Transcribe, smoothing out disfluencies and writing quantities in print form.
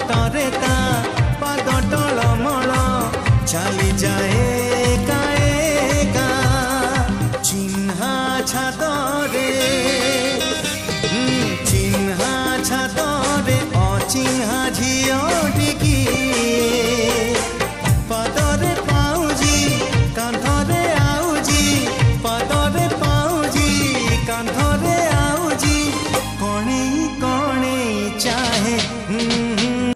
ବାଟରେ ତା ପାଦ ଟଳମଳ ଚାଲି ଯାଏ ଏକା ଏକା ଚିହ୍ନା ଛାତରେ ଚିହ୍ନା ଛାତରେ ଅଚିହ୍ନା ଝିଅଟିକି